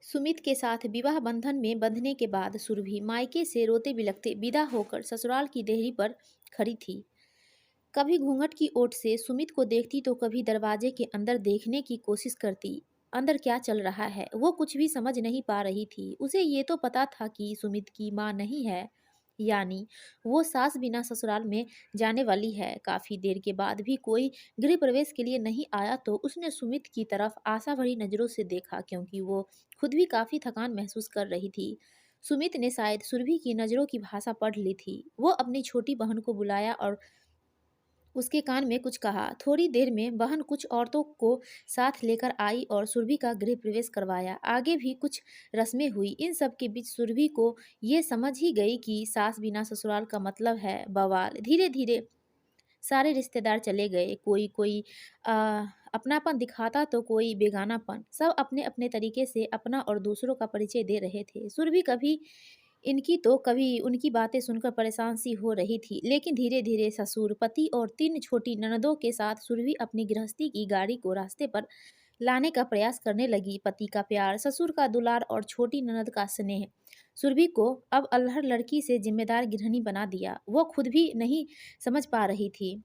सुमित के साथ विवाह बंधन में बंधने के बाद सुरभि मायके से रोते बिलखते विदा होकर ससुराल की देहरी पर खड़ी थी। कभी घूंघट की ओट से सुमित को देखती तो कभी दरवाजे के अंदर देखने की कोशिश करती। अंदर क्या चल रहा है वो कुछ भी समझ नहीं पा रही थी। उसे ये तो पता था कि सुमित की माँ नहीं है, यानी वो सास बिना ससुराल में जाने वाली है। काफी देर के बाद भी कोई गृह प्रवेश के लिए नहीं आया तो उसने सुमित की तरफ आशा भरी नजरों से देखा, क्योंकि वो खुद भी काफी थकान महसूस कर रही थी। सुमित ने शायद सुरभि की नजरों की भाषा पढ़ ली थी। वो अपनी छोटी बहन को बुलाया और उसके कान में कुछ कहा। थोड़ी देर में बहन कुछ औरतों को साथ लेकर आई और सुरभि का गृह प्रवेश करवाया। आगे भी कुछ रस्में हुई। इन सब के बीच सुरभि को ये समझ ही गई कि सास बिना ससुराल का मतलब है बवाल। धीरे धीरे सारे रिश्तेदार चले गए। कोई कोई अपनापन दिखाता तो कोई बेगानापन। सब अपने अपने तरीके से अपना और दूसरों का परिचय दे रहे थे। सुरभि कभी इनकी तो कभी उनकी बातें सुनकर परेशान सी हो रही थी। लेकिन धीरे धीरे ससुर, पति और 3 छोटी ननदों के साथ सुरभि अपनी गृहस्थी की गाड़ी को रास्ते पर लाने का प्रयास करने लगी। पति का प्यार, ससुर का दुलार और छोटी ननद का स्नेह सुरभि को अब अल्हड़ लड़की से जिम्मेदार गृहिणी बना दिया। वो खुद भी नहीं समझ पा रही थी,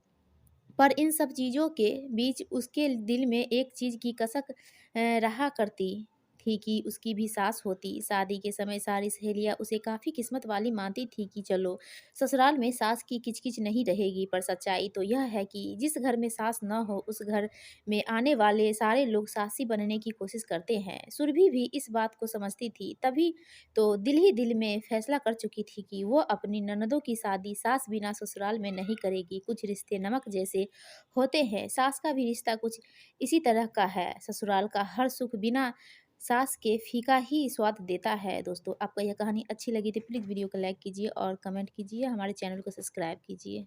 पर इन सब चीज़ों के बीच उसके दिल में एक चीज़ की कसक रहा करती थी कि उसकी भी सास होती। शादी के समय सारी सहेलियाँ उसे काफ़ी किस्मत वाली मानती थी कि चलो ससुराल में सास की किचकिच नहीं रहेगी। पर सच्चाई तो यह है कि जिस घर में सास न हो उस घर में आने वाले सारे लोग सासी बनने की कोशिश करते हैं। सुरभि भी इस बात को समझती थी, तभी तो दिल ही दिल में फैसला कर चुकी थी कि वो अपनी ननदों की शादी सास बिना ससुराल में नहीं करेगी। कुछ रिश्ते नमक जैसे होते हैं, सास का भी रिश्ता कुछ इसी तरह का है। ससुराल का हर सुख बिना सास के फीका ही स्वाद देता है। दोस्तों, आपको यह कहानी अच्छी लगी तो प्लीज़ वीडियो को लाइक कीजिए और कमेंट कीजिए। हमारे चैनल को सब्सक्राइब कीजिए।